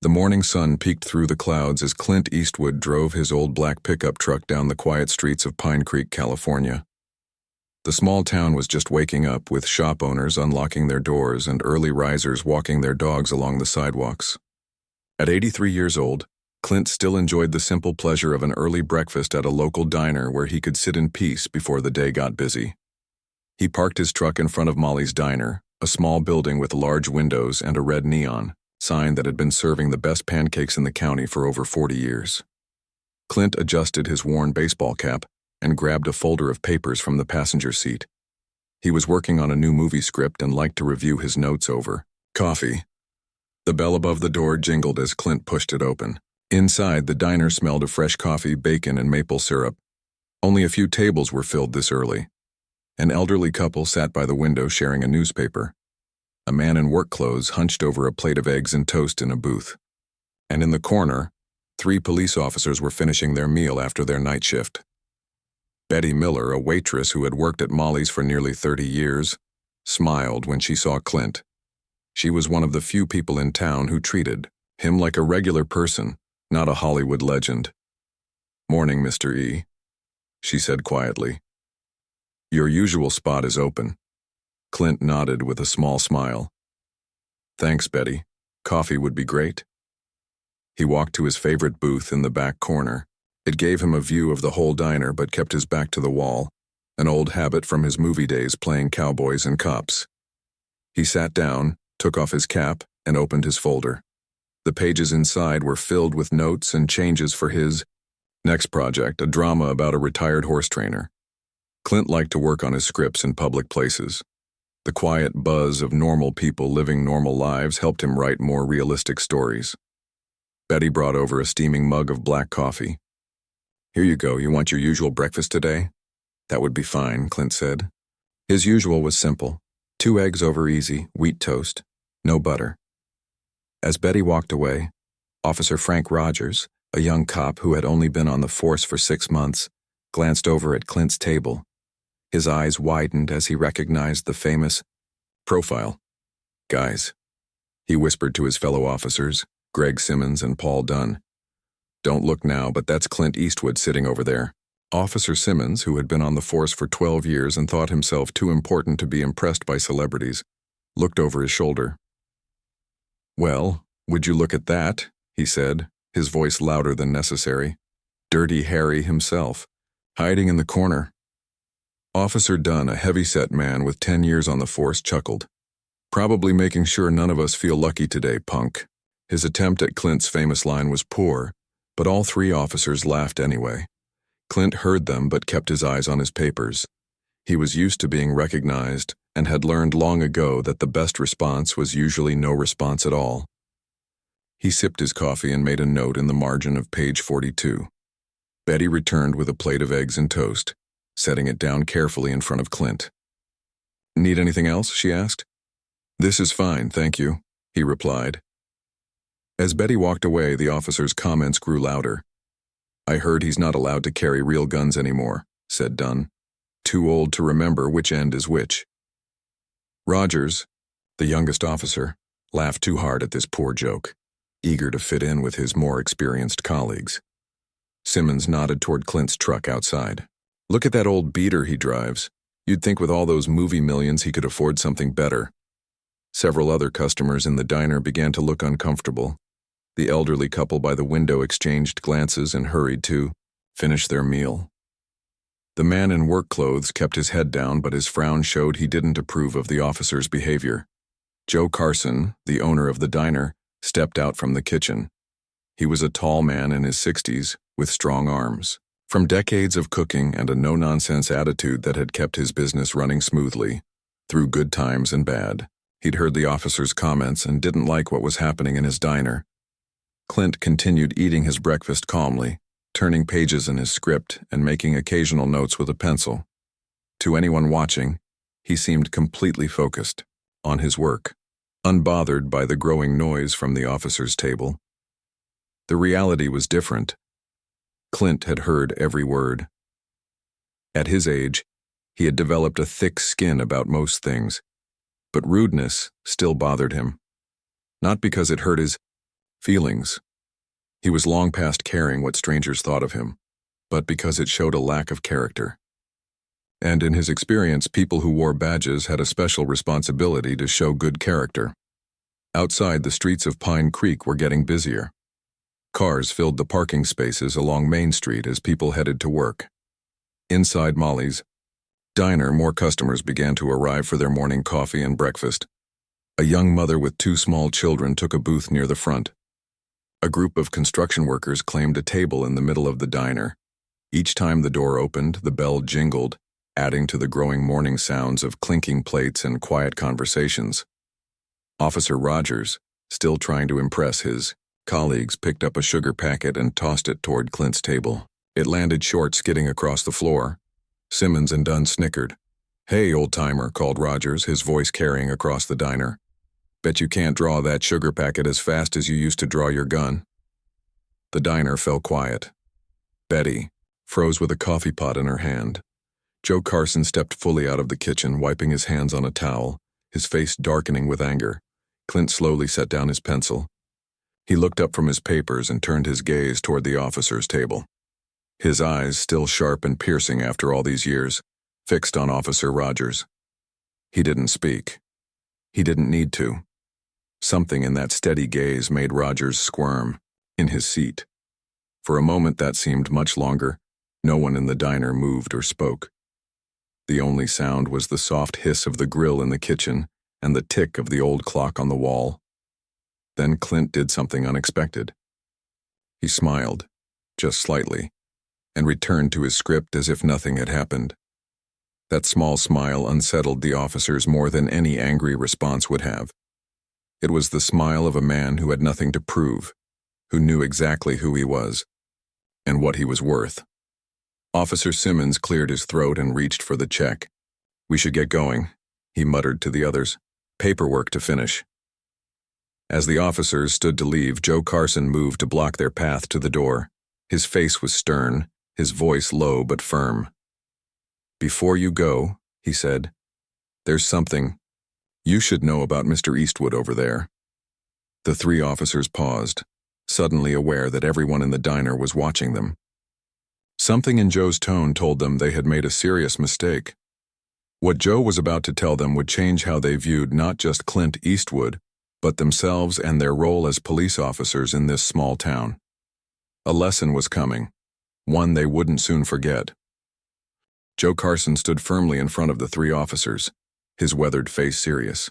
The morning sun peeked through the clouds as Clint Eastwood drove his old black pickup truck down the quiet streets of Pine Creek, California. The small town was just waking up, with shop owners unlocking their doors and early risers walking their dogs along the sidewalks. At 83 years old, Clint still enjoyed the simple pleasure of an early breakfast at a local diner where he could sit in peace before the day got busy. He parked his truck in front of Molly's Diner, a small building with large windows and a red neon sign that had been serving the best pancakes in the county for over 40 years. Clint adjusted his worn baseball cap and grabbed a folder of papers from the passenger seat. He was working on a new movie script and liked to review his notes over coffee. The bell above the door jingled as Clint pushed it open. Inside, the diner smelled of fresh coffee, bacon, and maple syrup. Only a few tables were filled this early. An elderly couple sat by the window sharing a newspaper. A man in work clothes hunched over a plate of eggs and toast in a booth. And in the corner, 3 police officers were finishing their meal after their night shift. Betty Miller, a waitress who had worked at Molly's for nearly 30 years, smiled when she saw Clint. She was one of the few people in town who treated him like a regular person, not a Hollywood legend. "Morning, Mr. E," she said quietly. "Your usual spot is open." Clint nodded with a small smile. "Thanks, Betty. Coffee would be great." He walked to his favorite booth in the back corner. It gave him a view of the whole diner but kept his back to the wall, an old habit from his movie days playing cowboys and cops. He sat down, took off his cap, and opened his folder. The pages inside were filled with notes and changes for his next project, a drama about a retired horse trainer. Clint liked to work on his scripts in public places. The quiet buzz of normal people living normal lives helped him write more realistic stories. Betty brought over a steaming mug of black coffee. "Here you go. You want your usual breakfast today?" "That would be fine," Clint said. His usual was simple: 2 eggs over easy, wheat toast, no butter. As Betty walked away, Officer Frank Rogers, a young cop who had only been on the force for 6 months, glanced over at Clint's table. His eyes widened as he recognized the famous profile. "Guys," he whispered to his fellow officers, Greg Simmons and Paul Dunn. "Don't look now, but that's Clint Eastwood sitting over there." Officer Simmons, who had been on the force for 12 years and thought himself too important to be impressed by celebrities, looked over his shoulder. "Well, would you look at that?" he said, his voice louder than necessary. "Dirty Harry himself, hiding in the corner." Officer Dunn, a heavy-set man with 10 years on the force, chuckled. "Probably making sure none of us feel lucky today, punk." His attempt at Clint's famous line was poor, but all 3 officers laughed anyway. Clint heard them but kept his eyes on his papers. He was used to being recognized and had learned long ago that the best response was usually no response at all. He sipped his coffee and made a note in the margin of page 42. Betty returned with a plate of eggs and toast, setting it down carefully in front of Clint. "Need anything else?" she asked. "This is fine, thank you," he replied. As Betty walked away, the officer's comments grew louder. "I heard he's not allowed to carry real guns anymore," said Dunn. "Too old to remember which end is which." Rogers, the youngest officer, laughed too hard at this poor joke, eager to fit in with his more experienced colleagues. Simmons nodded toward Clint's truck outside. "Look at that old beater he drives. You'd think with all those movie millions he could afford something better." Several other customers in the diner began to look uncomfortable. The elderly couple by the window exchanged glances and hurried to finish their meal. The man in work clothes kept his head down, but his frown showed he didn't approve of the officer's behavior. Joe Carson, the owner of the diner, stepped out from the kitchen. He was a tall man in his 60s with strong arms. From decades of cooking and a no-nonsense attitude that had kept his business running smoothly, through good times and bad, he'd heard the officer's comments and didn't like what was happening in his diner. Clint continued eating his breakfast calmly, turning pages in his script and making occasional notes with a pencil. To anyone watching, he seemed completely focused on his work, unbothered by the growing noise from the officer's table. The reality was different. Clint had heard every word. At his age, he had developed a thick skin about most things, but rudeness still bothered him. Not because it hurt his Feelings. He was long past caring what strangers thought of him, but because it showed a lack of character. And in his experience, people who wore badges had a special responsibility to show good character. Outside, the streets of Pine Creek were getting busier. Cars filled the parking spaces along Main Street as people headed to work. Inside Molly's diner, more customers began to arrive for their morning coffee and breakfast. A young mother with 2 small children took a booth near the front. A group of construction workers claimed a table in the middle of the diner. Each time the door opened, the bell jingled, adding to the growing morning sounds of clinking plates and quiet conversations. Officer Rogers, still trying to impress his colleagues, picked up a sugar packet and tossed it toward Clint's table. It landed short, skidding across the floor. Simmons and Dunn snickered. "Hey, old-timer," called Rogers, his voice carrying across the diner. "Bet you can't draw that sugar packet as fast as you used to draw your gun." The diner fell quiet. Betty froze with a coffee pot in her hand. Joe Carson stepped fully out of the kitchen, wiping his hands on a towel, his face darkening with anger. Clint slowly set down his pencil. He looked up from his papers and turned his gaze toward the officer's table. His eyes, still sharp and piercing after all these years, fixed on Officer Rogers. He didn't speak. He didn't need to. Something in that steady gaze made Rogers squirm, in his seat. For a moment that seemed much longer. No one in the diner moved or spoke. The only sound was the soft hiss of the grill in the kitchen and the tick of the old clock on the wall. Then Clint did something unexpected. He smiled, just slightly, and returned to his script as if nothing had happened. That small smile unsettled the officers more than any angry response would have. It was the smile of a man who had nothing to prove, who knew exactly who he was and what he was worth. Officer Simmons cleared his throat and reached for the check. "We should get going," he muttered to the others. "Paperwork to finish." As the officers stood to leave, Joe Carson moved to block their path to the door. His face was stern, his voice low but firm. "Before you go," he said, "there's something you should know about Mr. Eastwood over there." The 3 officers paused, suddenly aware that everyone in the diner was watching them. Something in Joe's tone told them they had made a serious mistake. What Joe was about to tell them would change how they viewed not just Clint Eastwood, but themselves and their role as police officers in this small town. A lesson was coming, one they wouldn't soon forget. Joe Carson stood firmly in front of the 3 officers, his weathered face serious.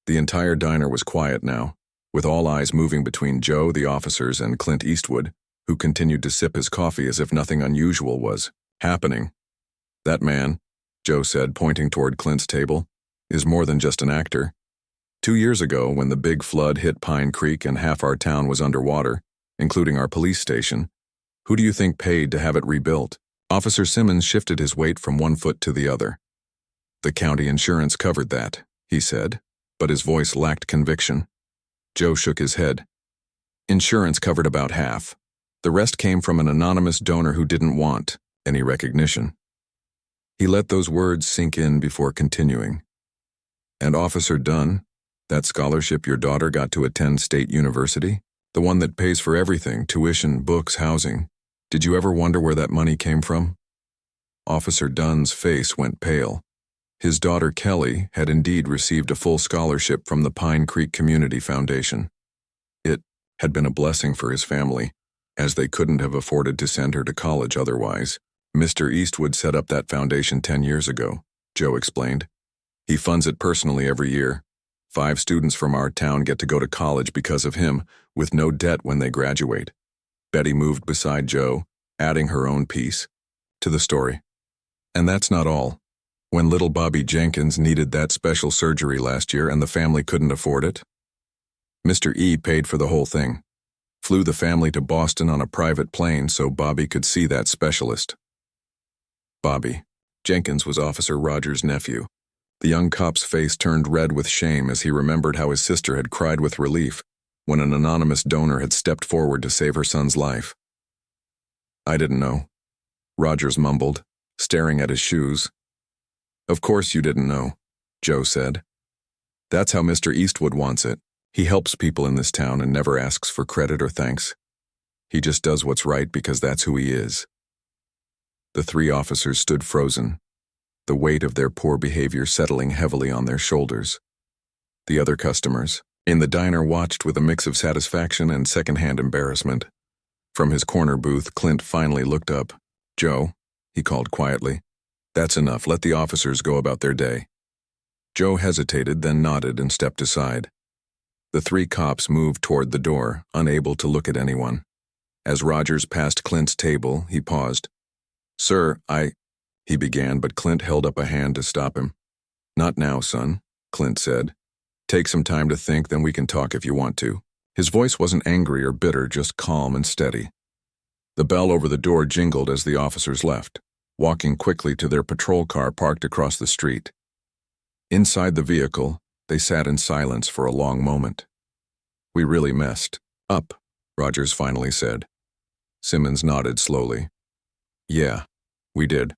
The entire diner was quiet now, with all eyes moving between Joe, the officers, and Clint Eastwood, who continued to sip his coffee as if nothing unusual was happening. "That man," Joe said, pointing toward Clint's table, "is more than just an actor. 2 years ago, when the big flood hit Pine Creek and half our town was underwater, including our police station, who do you think paid to have it rebuilt?" Officer Simmons shifted his weight from one foot to the other. "The county insurance covered that," he said, but his voice lacked conviction. Joe shook his head. "Insurance covered about half. The rest came from an anonymous donor who didn't want any recognition." He let those words sink in before continuing. "And Officer Dunn, that scholarship your daughter got to attend State University, the one that pays for everything, tuition, books, housing, did you ever wonder where that money came from?" Officer Dunn's face went pale. His daughter Kelly had indeed received a full scholarship from the Pine Creek Community Foundation. It had been a blessing for his family, as they couldn't have afforded to send her to college otherwise. "Mr. Eastwood set up that foundation 10 years ago, Joe explained. "He funds it personally every year. 5 students from our town get to go to college because of him, with no debt when they graduate." Betty moved beside Joe, adding her own piece to the story. "And that's not all. When little Bobby Jenkins needed that special surgery last year and the family couldn't afford it, Mr. E paid for the whole thing. Flew the family to Boston on a private plane so Bobby could see that specialist." Bobby Jenkins was Officer Rogers' nephew. The young cop's face turned red with shame as he remembered how his sister had cried with relief when an anonymous donor had stepped forward to save her son's life. "I didn't know," Rogers mumbled, staring at his shoes. "Of course you didn't know," Joe said. "That's how Mr. Eastwood wants it. He helps people in this town and never asks for credit or thanks. He just does what's right because that's who he is. The three officers stood frozen, the weight of their poor behavior settling heavily on their shoulders. The other customers in the diner watched with a mix of satisfaction and secondhand embarrassment. From his corner booth, Clint finally looked up. "Joe," he called quietly. "That's enough. Let the officers go about their day." Joe hesitated, then nodded and stepped aside. The three cops moved toward the door, unable to look at anyone. As Rogers passed Clint's table, he paused. "Sir, he began, but Clint held up a hand to stop him. "Not now, son," Clint said. "Take some time to think, then we can talk if you want to." His voice wasn't angry or bitter, just calm and steady. The bell over the door jingled as the officers left, walking quickly to their patrol car parked across the street. Inside the vehicle, they sat in silence for a long moment. "We really messed up," Rogers finally said. Simmons nodded slowly. "Yeah, we did."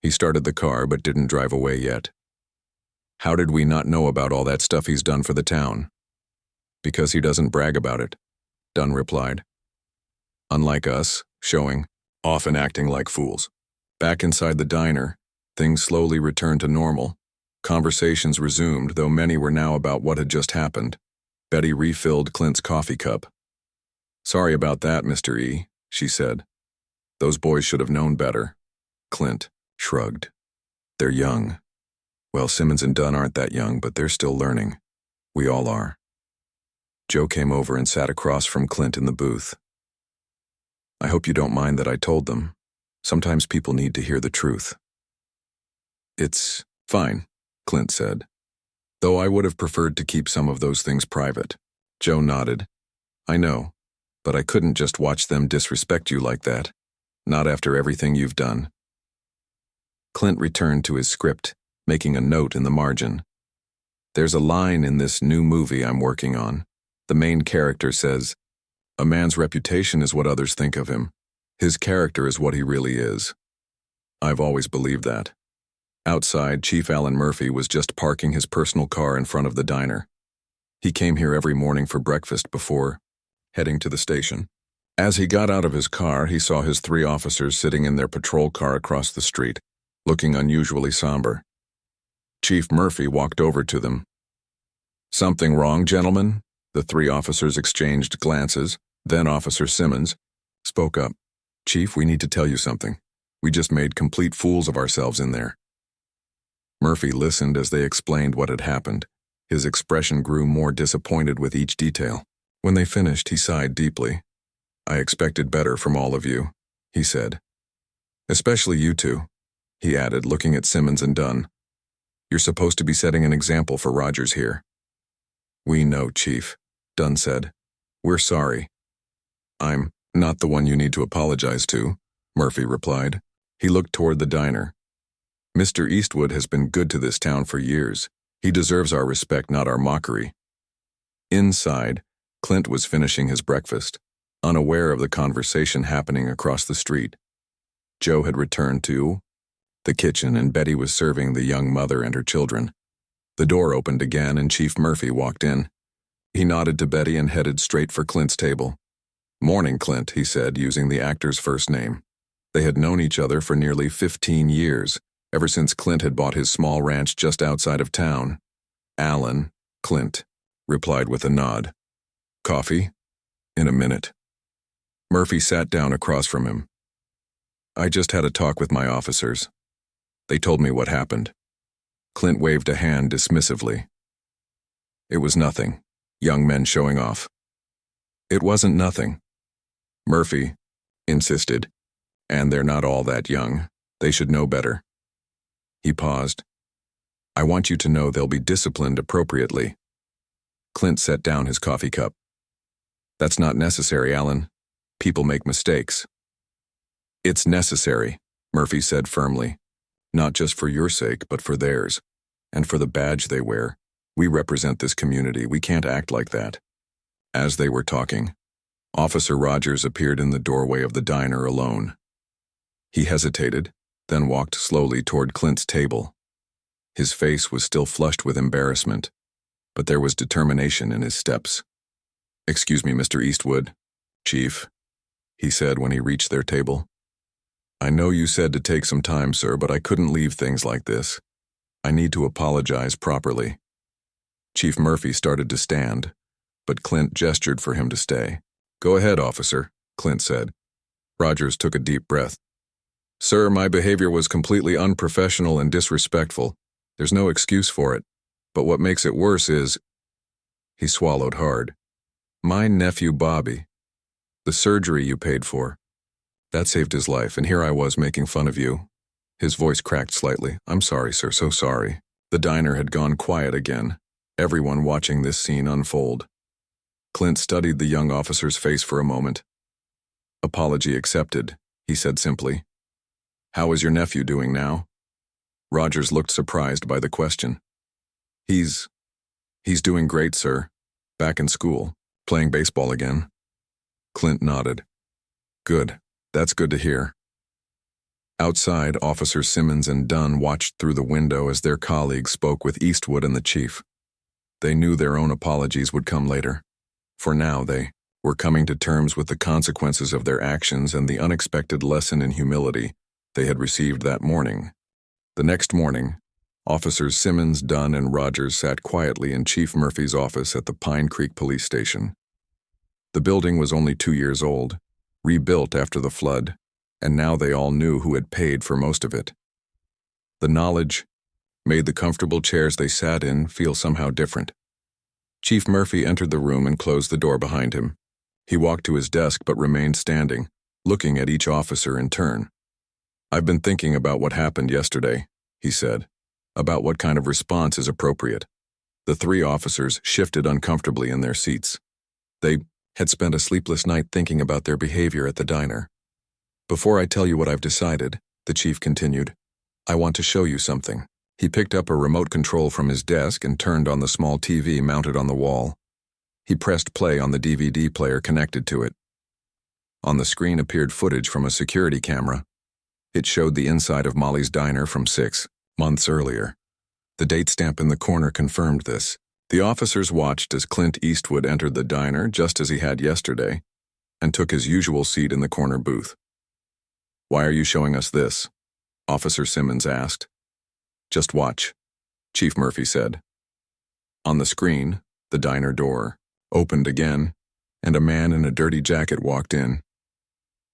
He started the car but didn't drive away yet. "How did we not know about all that stuff he's done for the town?" "Because he doesn't brag about it," Dunn replied. "Unlike us, showing off and acting like fools." Back inside the diner, things slowly returned to normal. Conversations resumed, though many were now about what had just happened. Betty refilled Clint's coffee cup. "Sorry about that, Mr. E," she said. "Those boys should have known better." Clint shrugged. "They're young." "Well, Simmons and Dunn aren't that young, but they're still learning. We all are." Joe came over and sat across from Clint in the booth. "I hope you don't mind that I told them. Sometimes people need to hear the truth." "It's fine," Clint said. "Though I would have preferred to keep some of those things private." Joe nodded. "I know, but I couldn't just watch them disrespect you like that. Not after everything you've done." Clint returned to his script, making a note in the margin. "There's a line in this new movie I'm working on. The main character says, 'A man's reputation is what others think of him. His character is what he really is.' I've always believed that." Outside, Chief Alan Murphy was just parking his personal car in front of the diner. He came here every morning for breakfast before heading to the station. As he got out of his car, he saw his three officers sitting in their patrol car across the street, looking unusually somber. Chief Murphy walked over to them. "Something wrong, gentlemen?" The three officers exchanged glances. Then Officer Simmons spoke up. "Chief, we need to tell you something. We just made complete fools of ourselves in there." Murphy listened as they explained what had happened. His expression grew more disappointed with each detail. When they finished, he sighed deeply. "I expected better from all of you," he said. "Especially you two," he added, looking at Simmons and Dunn. "You're supposed to be setting an example for Rogers here." "We know, Chief," Dunn said. "We're sorry." "I'm not the one you need to apologize to," Murphy replied. He looked toward the diner. "Mr. Eastwood has been good to this town for years. He deserves our respect, not our mockery." Inside, Clint was finishing his breakfast, unaware of the conversation happening across the street. Joe had returned to the kitchen and Betty was serving the young mother and her children. The door opened again and Chief Murphy walked in. He nodded to Betty and headed straight for Clint's table. "Morning, Clint," he said, using the actor's first name. They had known each other for nearly 15 years, ever since Clint had bought his small ranch just outside of town. "Alan," Clint replied with a nod. "Coffee?" "In a minute." Murphy sat down across from him. "I just had a talk with my officers. They told me what happened." Clint waved a hand dismissively. "It was nothing. Young men showing off." "It wasn't nothing," Murphy insisted. "And they're not all that young. They should know better." He paused. "I want you to know they'll be disciplined appropriately." Clint set down his coffee cup. "That's not necessary, Alan. People make mistakes." "It's necessary," Murphy said firmly. "Not just for your sake, but for theirs. And for the badge they wear. We represent this community. We can't act like that." As they were talking, Officer Rogers appeared in the doorway of the diner alone. He hesitated, then walked slowly toward Clint's table. His face was still flushed with embarrassment. but there was determination in his steps. "Excuse me, Mr. Eastwood, Chief," he said when he reached their table. "I know you said to take some time, sir, but I couldn't leave things like this. I need to apologize properly." Chief Murphy started to stand, but Clint gestured for him to stay. "Go ahead, officer," Clint said. Rogers took a deep breath. "Sir, my behavior was completely unprofessional and disrespectful. There's no excuse for it. But what makes it worse is—" He swallowed hard. "My nephew Bobby. The surgery you paid for. That saved his life, and here I was making fun of you." His voice cracked slightly. "I'm sorry, sir, so sorry." The diner had gone quiet again, everyone watching this scene unfold. Clint studied the young officer's face for a moment. "Apology accepted," he said simply. "How is your nephew doing now?" Rogers looked surprised by the question. He's doing great, sir. Back in school, playing baseball again." Clint nodded. "Good. That's good to hear." Outside, Officers Simmons and Dunn watched through the window as their colleagues spoke with Eastwood and the chief. They knew their own apologies would come later. For now, they were coming to terms with the consequences of their actions and the unexpected lesson in humility they had received that morning. The next morning, Officers Simmons, Dunn, and Rogers sat quietly in Chief Murphy's office at the Pine Creek Police Station. The building was only 2 years old, rebuilt after the flood, and now they all knew who had paid for most of it. The knowledge made the comfortable chairs they sat in feel somehow different. Chief Murphy entered the room and closed the door behind him. He walked to his desk but remained standing, looking at each officer in turn. "I've been thinking about what happened yesterday," he said, "about what kind of response is appropriate." The 3 officers shifted uncomfortably in their seats. They had spent a sleepless night thinking about their behavior at the diner. "Before I tell you what I've decided," the chief continued, "I want to show you something." He picked up a remote control from his desk and turned on the small TV mounted on the wall. He pressed play on the DVD player connected to it. On the screen appeared footage from a security camera. It showed the inside of Molly's diner from 6 months earlier. The date stamp in the corner confirmed this. The officers watched as Clint Eastwood entered the diner just as he had yesterday and took his usual seat in the corner booth. "Why are you showing us this?" Officer Simmons asked. "Just watch," Chief Murphy said. On the screen, the diner door opened again, and a man in a dirty jacket walked in.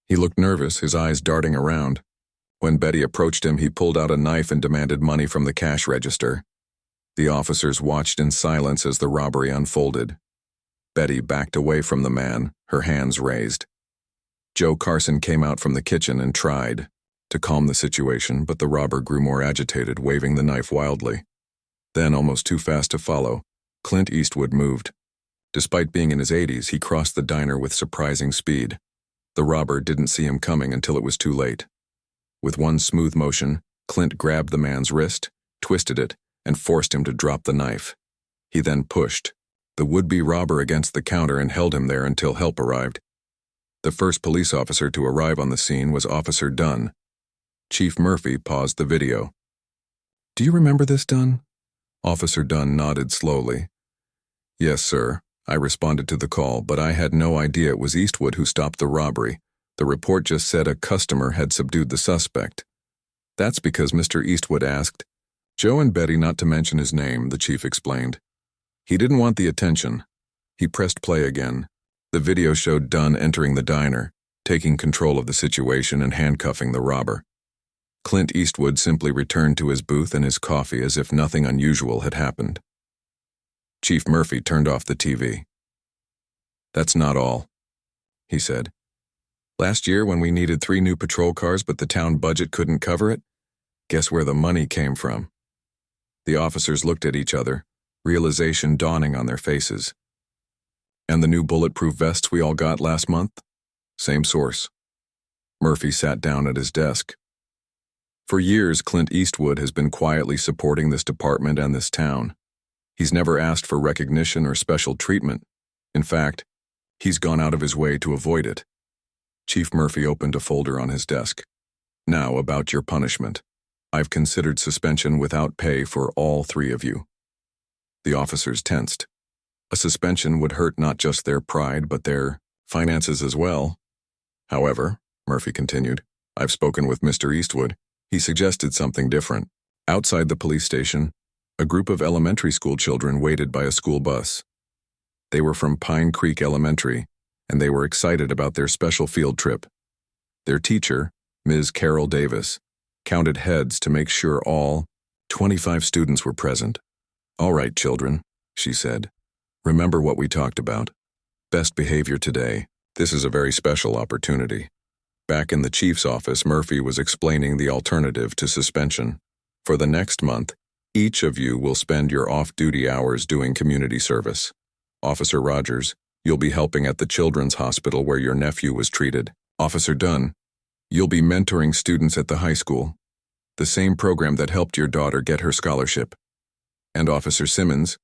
He looked nervous, his eyes darting around. When Betty approached him, he pulled out a knife and demanded money from the cash register. The officers watched in silence as the robbery unfolded. Betty backed away from the man, her hands raised. Joe Carson came out from the kitchen and tried to calm the situation, but the robber grew more agitated, waving the knife wildly. Then, almost too fast to follow, Clint Eastwood moved. Despite being in his 80s, he crossed the diner with surprising speed. The robber didn't see him coming until it was too late. With one smooth motion, Clint grabbed the man's wrist, twisted it, and forced him to drop the knife. He then pushed the would-be robber against the counter and held him there until help arrived. The first police officer to arrive on the scene was Officer Dunn. Chief Murphy paused the video. "Do you remember this, Dunn?" Officer Dunn nodded slowly. "Yes, sir. I responded to the call, but I had no idea it was Eastwood who stopped the robbery. The report just said a customer had subdued the suspect." "That's because Mr. Eastwood asked Joe and Betty not to mention his name," the chief explained. "He didn't want the attention." He pressed play again. The video showed Dunn entering the diner, taking control of the situation and handcuffing the robber. Clint Eastwood simply returned to his booth and his coffee as if nothing unusual had happened. Chief Murphy turned off the TV. "That's not all," he said. "Last year, when we needed 3 new patrol cars but the town budget couldn't cover it, guess where the money came from?" The officers looked at each other, realization dawning on their faces. "And the new bulletproof vests we all got last month? Same source." Murphy sat down at his desk. For years, Clint Eastwood has been quietly supporting this department and this town. He's never asked for recognition or special treatment. In fact, he's gone out of his way to avoid it. Chief Murphy opened a folder on his desk. "Now, about your punishment. I've considered suspension without pay for all 3 of you." The officers tensed. A suspension would hurt not just their pride, but their finances as well. However, Murphy continued, I've spoken with Mr. Eastwood. He suggested something different. Outside the police station, a group of elementary school children waited by a school bus. They were from Pine Creek Elementary, and they were excited about their special field trip. Their teacher, Ms. Carol Davis, counted heads to make sure all 25 students were present. All right, children, she said. Remember what we talked about. Best behavior today. This is a very special opportunity. Back in the chief's office, Murphy was explaining the alternative to suspension. For the next month, each of you will spend your off-duty hours doing community service. Officer Rogers, you'll be helping at the children's hospital where your nephew was treated. Officer Dunn, you'll be mentoring students at the high school, the same program that helped your daughter get her scholarship. And Officer Simmons,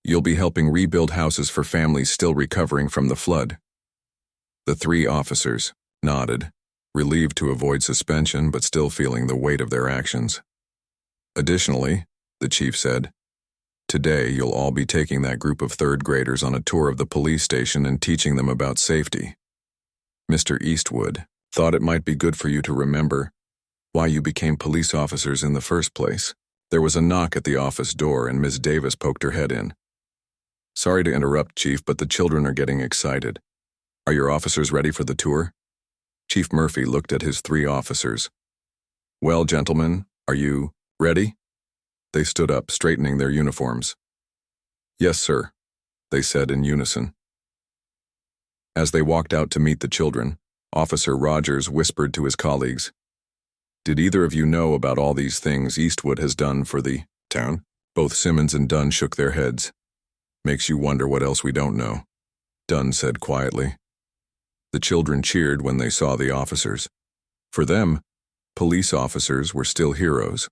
you'll be helping rebuild houses for families still recovering from the flood. The three officers nodded, relieved to avoid suspension but still feeling the weight of their actions. Additionally, the chief said, today you'll all be taking that group of third graders on a tour of the police station and teaching them about safety. Mr. Eastwood thought it might be good for you to remember why you became police officers in the first place. There was a knock at the office door and Ms. Davis poked her head in. Sorry to interrupt, Chief, but the children are getting excited. Are your officers ready for the tour? Chief Murphy looked at his three officers. Well, gentlemen, are you ready? They stood up, straightening their uniforms. Yes, sir, they said in unison. As they walked out to meet the children, Officer Rogers whispered to his colleagues, Did either of you know about all these things Eastwood has done for the town? Both Simmons and Dunn shook their heads. Makes you wonder what else we don't know, Dunn said quietly. The children cheered when they saw the officers. For them, police officers were still heroes,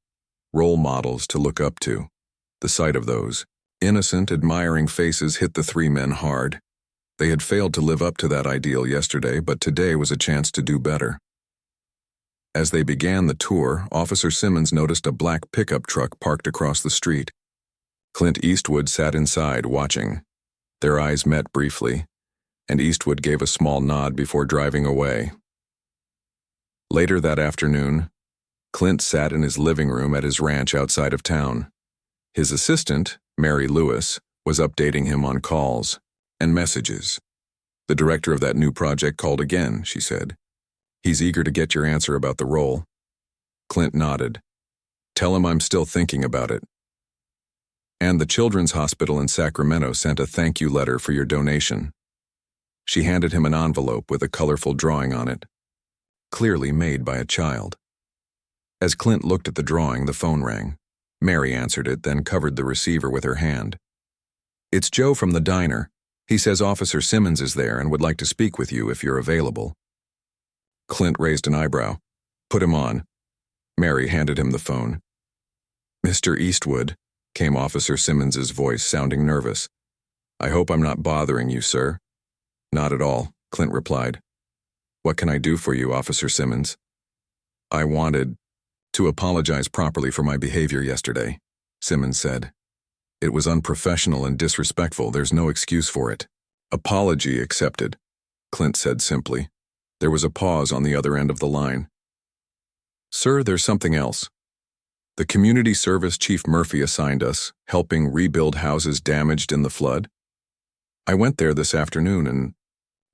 role models to look up to. The sight of those innocent, admiring faces hit the three men hard. They had failed to live up to that ideal yesterday, but today was a chance to do better. As they began the tour, Officer Simmons noticed a black pickup truck parked across the street. Clint Eastwood sat inside, watching. Their eyes met briefly, and Eastwood gave a small nod before driving away. Later that afternoon, Clint sat in his living room at his ranch outside of town. His assistant, Mary Lewis, was updating him on calls and messages. The director of that new project called again, she said. He's eager to get your answer about the role. Clint nodded. Tell him I'm still thinking about it. And the Children's Hospital in Sacramento sent a thank you letter for your donation. She handed him an envelope with a colorful drawing on it, clearly made by a child. As Clint looked at the drawing, the phone rang. Mary answered it, then covered the receiver with her hand. It's Joe from the diner. He says Officer Simmons is there and would like to speak with you if you're available. Clint raised an eyebrow. Put him on. Mary handed him the phone. Mr. Eastwood, came Officer Simmons's voice, sounding nervous. I hope I'm not bothering you, sir. Not at all, Clint replied. What can I do for you, Officer Simmons? I wanted to apologize properly for my behavior yesterday, Simmons said. It was unprofessional and disrespectful. There's no excuse for it. Apology accepted, Clint said simply. There was a pause on the other end of the line. Sir, there's something else. The community service Chief Murphy assigned us, helping rebuild houses damaged in the flood. I went there this afternoon and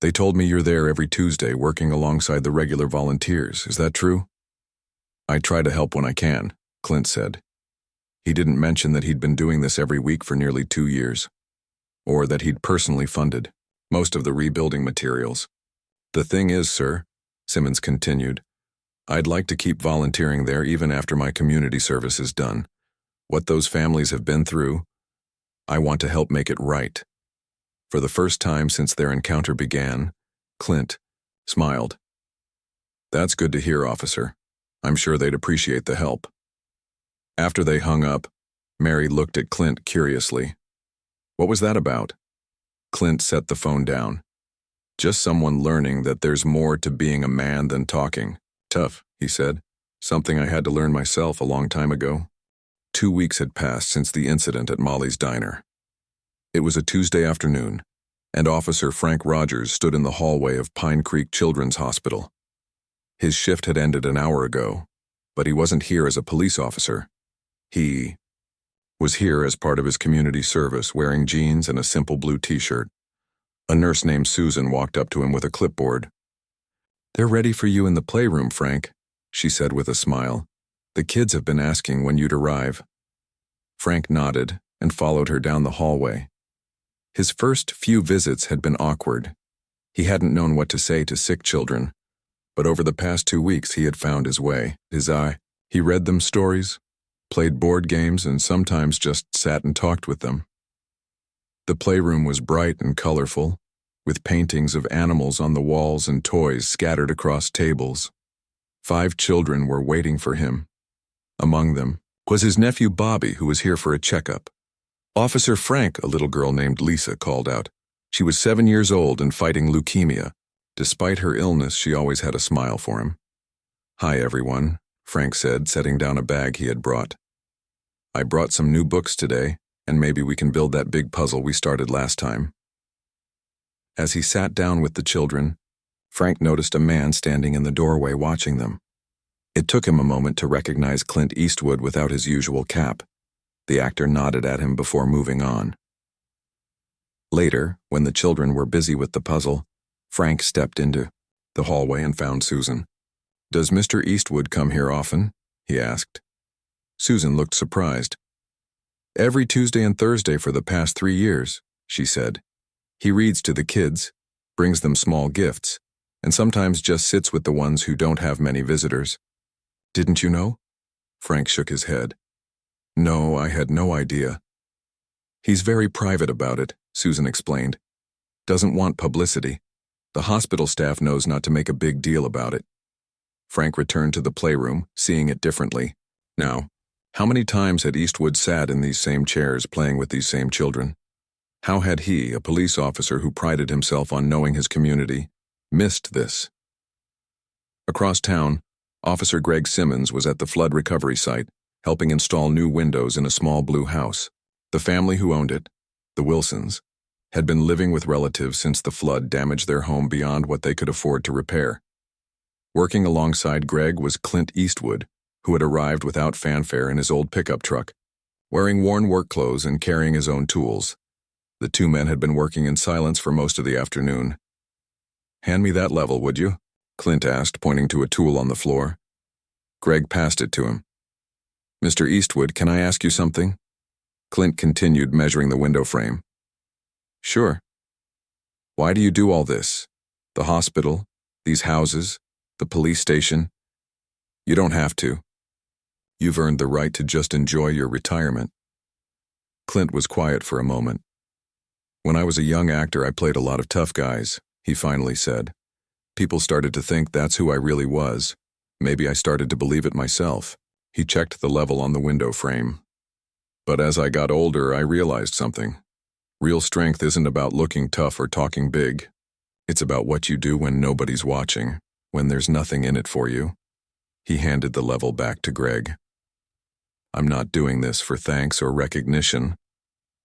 they told me you're there every Tuesday working alongside the regular volunteers. Is that true? I try to help when I can, Clint said. He didn't mention that he'd been doing this every week for nearly 2 years, or that he'd personally funded most of the rebuilding materials. The thing is, sir, Simmons continued, I'd like to keep volunteering there even after my community service is done. What those families have been through, I want to help make it right. For the first time since their encounter began, Clint smiled. That's good to hear, officer. I'm sure they'd appreciate the help. After they hung up, Mary looked at Clint curiously. What was that about? Clint set the phone down. Just someone learning that there's more to being a man than talking. Tough, he said. Something I had to learn myself a long time ago. 2 weeks had passed since the incident at Molly's diner. It was a Tuesday afternoon, and Officer Frank Rogers stood in the hallway of Pine Creek Children's Hospital. His shift had ended an hour ago, but he wasn't here as a police officer. He was here as part of his community service, wearing jeans and a simple blue t-shirt. A nurse named Susan walked up to him with a clipboard. "They're ready for you in the playroom, Frank," she said with a smile. "The kids have been asking when you'd arrive." Frank nodded and followed her down the hallway. His first few visits had been awkward. He hadn't known what to say to sick children, but over the past 2 weeks he had found his way. He read them stories, played board games, and sometimes just sat and talked with them. The playroom was bright and colorful, with paintings of animals on the walls and toys scattered across tables. 5 children were waiting for him. Among them was his nephew Bobby, who was here for a checkup. "Officer Frank," a little girl named Lisa called out. She was 7 years old and fighting leukemia. Despite her illness, she always had a smile for him. "Hi, everyone," Frank said, setting down a bag he had brought. "I brought some new books today, and maybe we can build that big puzzle we started last time." As he sat down with the children, Frank noticed a man standing in the doorway watching them. It took him a moment to recognize Clint Eastwood without his usual cap. The actor nodded at him before moving on. Later, when the children were busy with the puzzle, Frank stepped into the hallway and found Susan. "Does Mr. Eastwood come here often?" he asked. Susan looked surprised. "Every Tuesday and Thursday for the past 3 years, she said. "He reads to the kids, brings them small gifts, and sometimes just sits with the ones who don't have many visitors." "Didn't you know?" Frank shook his head. "No, I had no idea." "He's very private about it," Susan explained. "Doesn't want publicity. The hospital staff knows not to make a big deal about it." Frank returned to the playroom, seeing it differently. Now, how many times had Eastwood sat in these same chairs playing with these same children? How had he, a police officer who prided himself on knowing his community, missed this? Across town, Officer Greg Simmons was at the flood recovery site, helping install new windows in a small blue house. The family who owned it, the Wilsons, had been living with relatives since the flood damaged their home beyond what they could afford to repair. Working alongside Greg was Clint Eastwood, who had arrived without fanfare in his old pickup truck, wearing worn work clothes and carrying his own tools. The 2 men had been working in silence for most of the afternoon. "Hand me that level, would you?" Clint asked, pointing to a tool on the floor. Greg passed it to him. "Mr. Eastwood, can I ask you something?" Clint continued measuring the window frame. "Sure." "Why do you do all this? The hospital, these houses, the police station? You don't have to. You've earned the right to just enjoy your retirement." Clint was quiet for a moment. "When I was a young actor, I played a lot of tough guys," he finally said. "People started to think that's who I really was. Maybe I started to believe it myself." He checked the level on the window frame. "But as I got older, I realized something. Real strength isn't about looking tough or talking big. It's about what you do when nobody's watching, when there's nothing in it for you." He handed the level back to Greg. "I'm not doing this for thanks or recognition.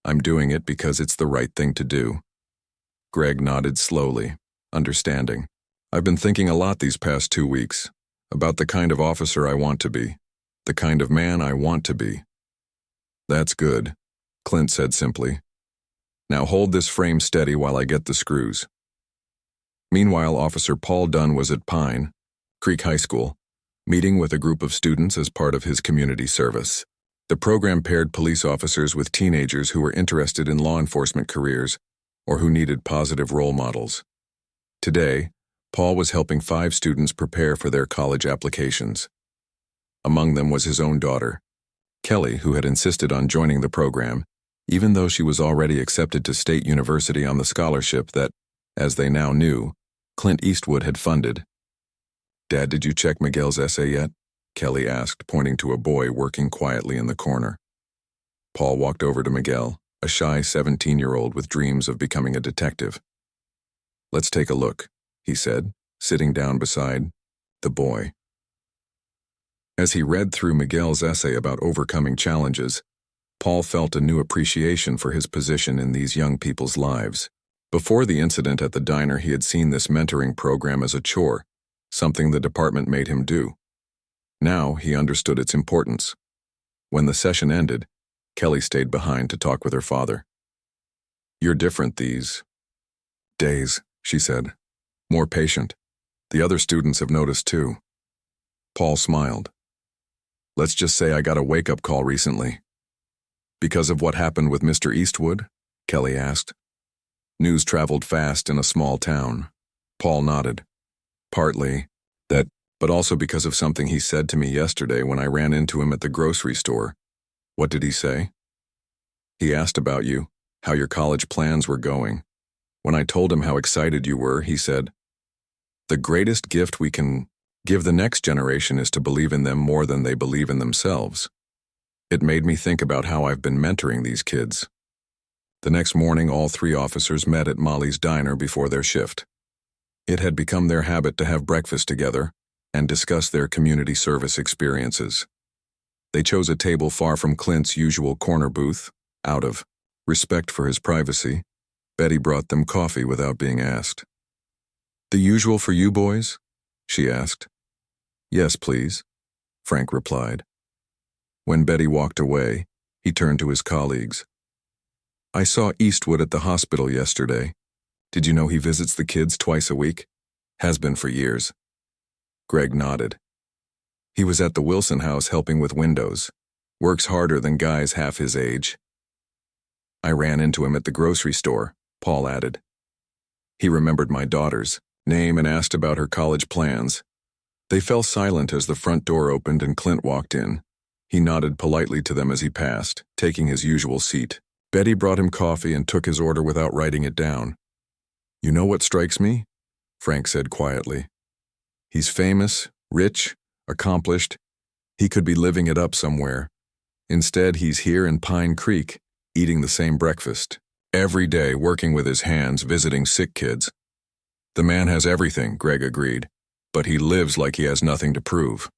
I'm doing it because it's the right thing to do." Greg nodded slowly, understanding. "I've been thinking a lot these past 2 weeks, about the kind of officer I want to be, the kind of man I want to be." "That's good," Clint said simply. "Now hold this frame steady while I get the screws." Meanwhile, Officer Paul Dunn was at Pine Creek High School, meeting with a group of students as part of his community service. The program paired police officers with teenagers who were interested in law enforcement careers or who needed positive role models. Today, Paul was helping 5 students prepare for their college applications. Among them was his own daughter, Kelly, who had insisted on joining the program, even though she was already accepted to State University on the scholarship that, as they now knew, Clint Eastwood had funded. "Dad, did you check Miguel's essay yet?" Kelly asked, pointing to a boy working quietly in the corner. Paul walked over to Miguel, a shy 17-year-old with dreams of becoming a detective. "Let's take a look," he said, sitting down beside the boy. As he read through Miguel's essay about overcoming challenges, Paul felt a new appreciation for his position in these young people's lives. Before the incident at the diner, he had seen this mentoring program as a chore, something the department made him do. Now he understood its importance. When the session ended, Kelly stayed behind to talk with her father. "You're different these days," she said. "More patient. The other students have noticed too." Paul smiled. "Let's just say I got a wake-up call recently." "Because of what happened with Mr. Eastwood?" Kelly asked. News traveled fast in a small town. Paul nodded. "Partly that, but also because of something he said to me yesterday when I ran into him at the grocery store." "What did he say?" "He asked about you, how your college plans were going. When I told him how excited you were, he said, 'The greatest gift we can give the next generation is to believe in them more than they believe in themselves.' It made me think about how I've been mentoring these kids." The next morning, all three officers met at Molly's diner before their shift. It had become their habit to have breakfast together and discuss their community service experiences. They chose a table far from Clint's usual corner booth. Out of respect for his privacy, Betty brought them coffee without being asked. "The usual for you boys?" she asked. "Yes, please," Frank replied. When Betty walked away, he turned to his colleagues. "I saw Eastwood at the hospital yesterday. Did you know he visits the kids twice a week? Has been for years." Greg nodded. "He was at the Wilson house helping with windows. Works harder than guys half his age." "I ran into him at the grocery store," Paul added. "He remembered my daughter's name and asked about her college plans." They fell silent as the front door opened and Clint walked in. He nodded politely to them as he passed, taking his usual seat. Betty brought him coffee and took his order without writing it down. "You know what strikes me?" Frank said quietly. "He's famous, rich, accomplished. He could be living it up somewhere. Instead, he's here in Pine Creek, eating the same breakfast. Every day, working with his hands, visiting sick kids." "The man has everything," Greg agreed, "but he lives like he has nothing to prove."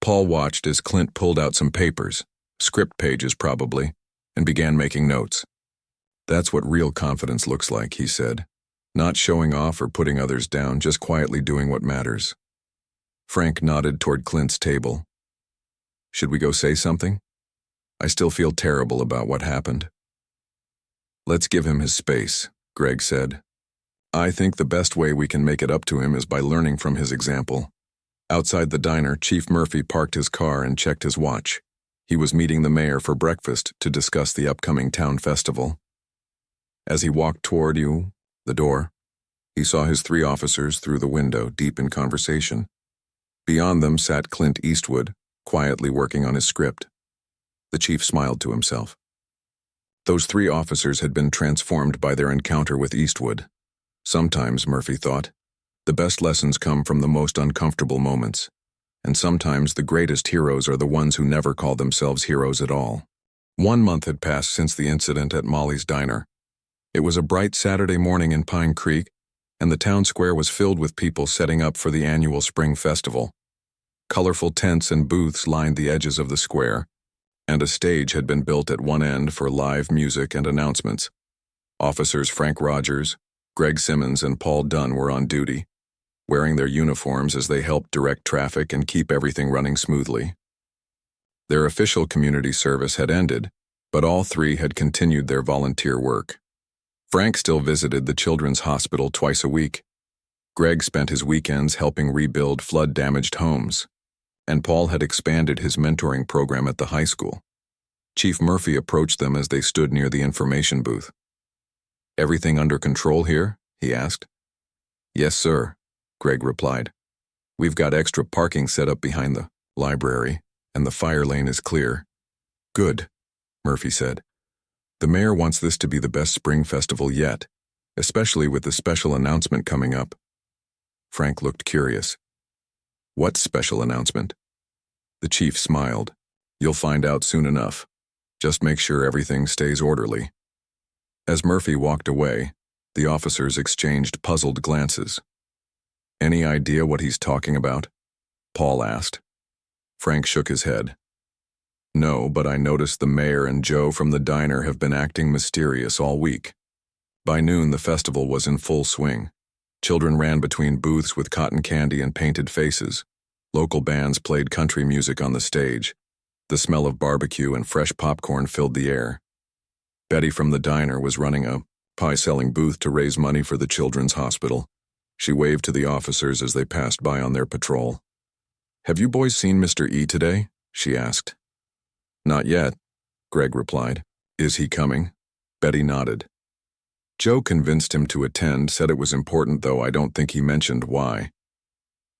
Paul watched as Clint pulled out some papers, script pages probably, and began making notes. "That's what real confidence looks like," he said. "Not showing off or putting others down, just quietly doing what matters." Frank nodded toward Clint's table. "Should we go say something? I still feel terrible about what happened." "Let's give him his space," Greg said. "I think the best way we can make it up to him is by learning from his example." Outside the diner, Chief Murphy parked his car and checked his watch. He was meeting the mayor for breakfast to discuss the upcoming town festival. As he walked toward the door, he saw his three officers through the window, deep in conversation. Beyond them sat Clint Eastwood, quietly working on his script. The chief smiled to himself. Those three officers had been transformed by their encounter with Eastwood. Sometimes, Murphy thought, the best lessons come from the most uncomfortable moments, and sometimes the greatest heroes are the ones who never call themselves heroes at all. 1 month had passed since the incident at Molly's diner. It was a bright Saturday morning in Pine Creek, and the town square was filled with people setting up for the annual spring festival. Colorful tents and booths lined the edges of the square, and a stage had been built at one end for live music and announcements. Officers Frank Rogers, Greg Simmons, and Paul Dunn were on duty, wearing their uniforms as they helped direct traffic and keep everything running smoothly. Their official community service had ended, but all three had continued their volunteer work. Frank still visited the children's hospital twice a week. Greg spent his weekends helping rebuild flood-damaged homes, and Paul had expanded his mentoring program at the high school. Chief Murphy approached them as they stood near the information booth. "Everything under control here?" he asked. "Yes, sir," Greg replied. "We've got extra parking set up behind the library, and the fire lane is clear." "Good," Murphy said. "The mayor wants this to be the best spring festival yet, especially with the special announcement coming up." Frank looked curious. "What special announcement?" The chief smiled. "You'll find out soon enough. Just make sure everything stays orderly." As Murphy walked away, the officers exchanged puzzled glances. "Any idea what he's talking about?" Paul asked. Frank shook his head. No, but I noticed the mayor and Joe from the diner have been acting mysterious all week. By noon, the festival was in full swing. Children ran between booths with cotton candy and painted faces. Local bands played country music on the stage. The smell of barbecue and fresh popcorn filled the air. Betty from the diner was running a pie-selling booth to raise money for the children's hospital. She waved to the officers as they passed by on their patrol. "Have you boys seen Mr. E today?" she asked. "Not yet," Greg replied. "Is he coming?" Betty nodded. Joe convinced him to attend, said it was important, though I don't think he mentioned why.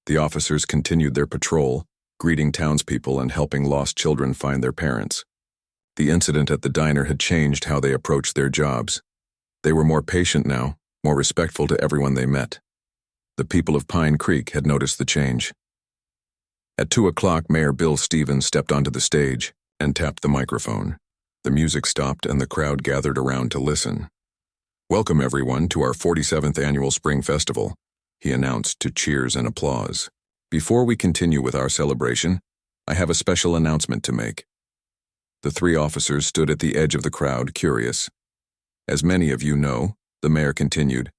The officers continued their patrol, greeting townspeople and helping lost children find their parents. The incident at the diner had changed how they approached their jobs. They were more patient now, more respectful to everyone they met. The people of Pine Creek had noticed the change. At 2 o'clock, Mayor Bill Stevens stepped onto the stage and tapped the microphone. The music stopped and the crowd gathered around to listen. "Welcome, everyone, to our 47th annual Spring Festival," he announced to cheers and applause. "Before we continue with our celebration, I have a special announcement to make." The three officers stood at the edge of the crowd, curious. "As many of you know," the mayor continued,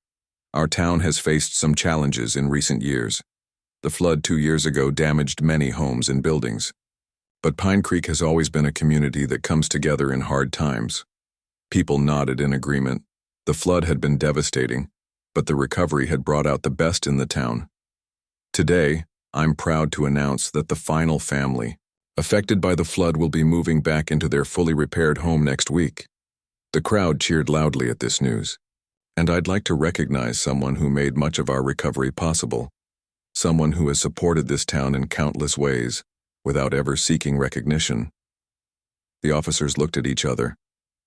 "our town has faced some challenges in recent years. The flood 2 years ago damaged many homes and buildings. But Pine Creek has always been a community that comes together in hard times." People nodded in agreement. The flood had been devastating, but the recovery had brought out the best in the town. Today, I'm proud to announce that the final family affected by the flood will be moving back into their fully repaired home next week. The crowd cheered loudly at this news. And I'd like to recognize someone who made much of our recovery possible. Someone who has supported this town in countless ways, without ever seeking recognition. The officers looked at each other,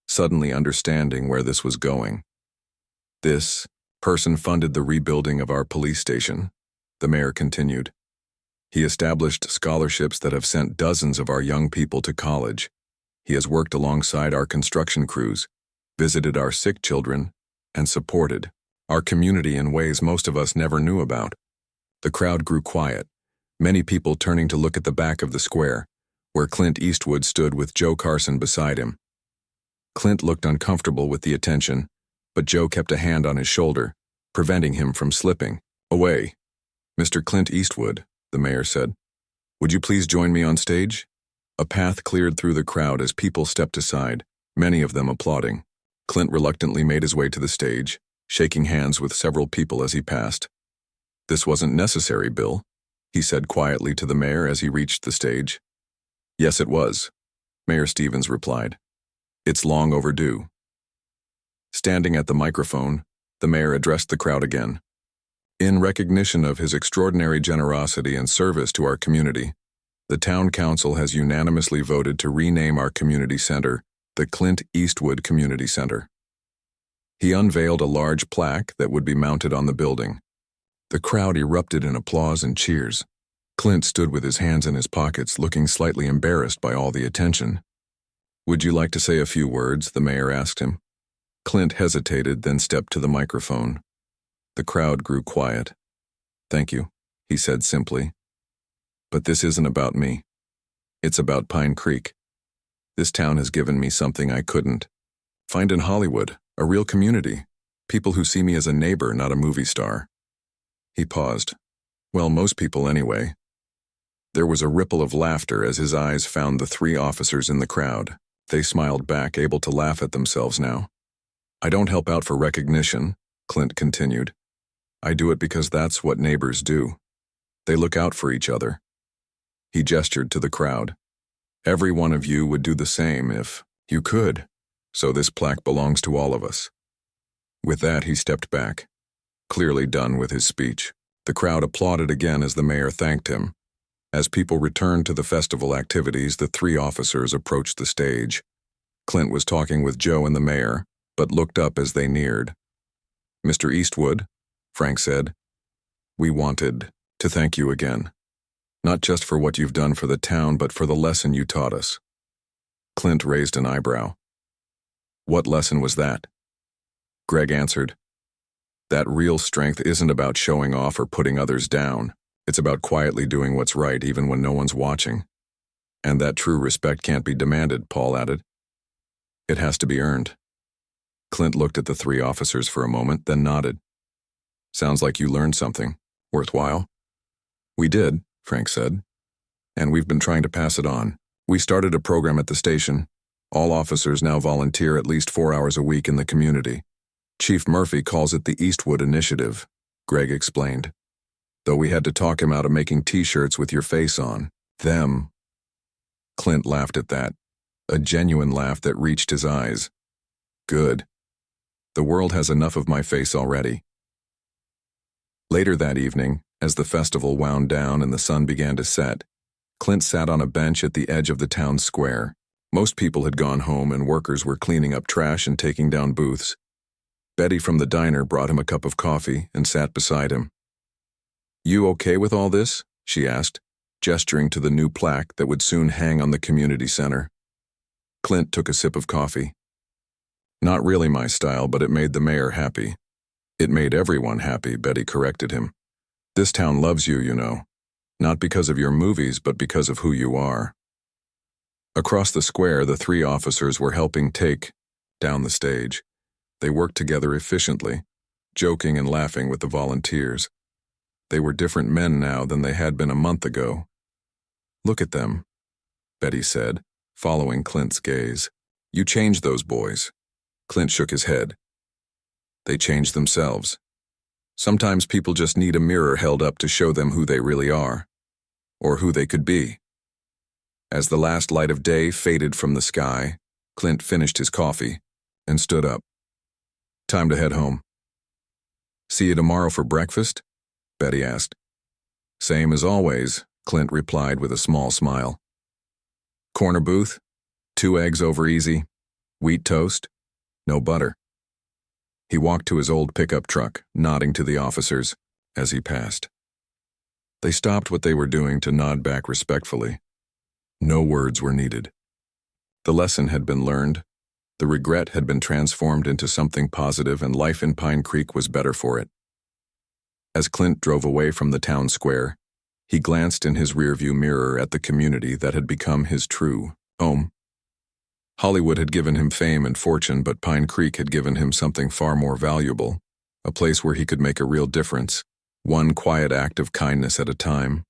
suddenly understanding where this was going. "This person funded the rebuilding of our police station," the mayor continued. "He established scholarships that have sent dozens of our young people to college. He has worked alongside our construction crews, visited our sick children, and supported our community in ways most of us never knew about." The crowd grew quiet, many people turning to look at the back of the square, where Clint Eastwood stood with Joe Carson beside him. Clint looked uncomfortable with the attention, but Joe kept a hand on his shoulder, preventing him from slipping away. "Mr. Clint Eastwood," the mayor said, "would you please join me on stage?" A path cleared through the crowd as people stepped aside, many of them applauding. Clint reluctantly made his way to the stage, shaking hands with several people as he passed. "This wasn't necessary, Bill," he said quietly to the mayor as he reached the stage. "Yes, it was," Mayor Stevens replied. "It's long overdue." Standing at the microphone, the mayor addressed the crowd again. "In recognition of his extraordinary generosity and service to our community, the town council has unanimously voted to rename our community center the Clint Eastwood Community Center." He unveiled a large plaque that would be mounted on the building. The crowd erupted in applause and cheers. Clint stood with his hands in his pockets, looking slightly embarrassed by all the attention. "Would you like to say a few words?" the mayor asked him. Clint hesitated, then stepped to the microphone. The crowd grew quiet. "Thank you," he said simply. "But this isn't about me. It's about Pine Creek. This town has given me something I couldn't find in Hollywood, a real community, people who see me as a neighbor, not a movie star." He paused. "Well, most people anyway." There was a ripple of laughter as his eyes found the three officers in the crowd. They smiled back, able to laugh at themselves now. "I don't help out for recognition," Clint continued. "I do it because that's what neighbors do. They look out for each other." He gestured to the crowd. "Every one of you would do the same if you could, so this plaque belongs to all of us." With that, he stepped back, clearly done with his speech. The crowd applauded again as the mayor thanked him. As people returned to the festival activities, the three officers approached the stage. Clint was talking with Joe and the mayor, but looked up as they neared. "Mr. Eastwood," Frank said, "we wanted to thank you again. Not just for what you've done for the town, but for the lesson you taught us." Clint raised an eyebrow. "What lesson was that?" Greg answered, "That real strength isn't about showing off or putting others down. It's about quietly doing what's right even when no one's watching. And that true respect can't be demanded, Paul added. It has to be earned. Clint looked at the three officers for a moment, then nodded. Sounds like you learned something. Worthwhile? We did, Frank said. And we've been trying to pass it on. We started a program at the station. All officers now volunteer at least 4 hours a week in the community. Chief Murphy calls it the Eastwood Initiative, Greg explained. Though we had to talk him out of making t-shirts with your face on. Them. Clint laughed at that, a genuine laugh that reached his eyes. Good. The world has enough of my face already. Later that evening, as the festival wound down and the sun began to set, Clint sat on a bench at the edge of the town square. Most people had gone home and workers were cleaning up trash and taking down booths. Betty from the diner brought him a cup of coffee and sat beside him. You okay with all this? She asked, gesturing to the new plaque that would soon hang on the community center. Clint took a sip of coffee. Not really my style, but it made the mayor happy. It made everyone happy, Betty corrected him. This town loves you, you know. Not because of your movies, but because of who you are. Across the square, the three officers were helping take down the stage. They worked together efficiently, joking and laughing with the volunteers. They were different men now than they had been a month ago. Look at them, Betty said, following Clint's gaze. You changed those boys. Clint shook his head. They changed themselves. Sometimes people just need a mirror held up to show them who they really are, or who they could be. As the last light of day faded from the sky, Clint finished his coffee and stood up. Time to head home. See you tomorrow for breakfast? Betty asked. Same as always, Clint replied with a small smile. Corner booth, 2 eggs over easy, wheat toast, no butter. He walked to his old pickup truck, nodding to the officers as he passed. They stopped what they were doing to nod back respectfully. No words were needed. The lesson had been learned, the regret had been transformed into something positive, and life in Pine Creek was better for it. As Clint drove away from the town square, he glanced in his rearview mirror at the community that had become his true home. Hollywood had given him fame and fortune, but Pine Creek had given him something far more valuable, a place where he could make a real difference, one quiet act of kindness at a time.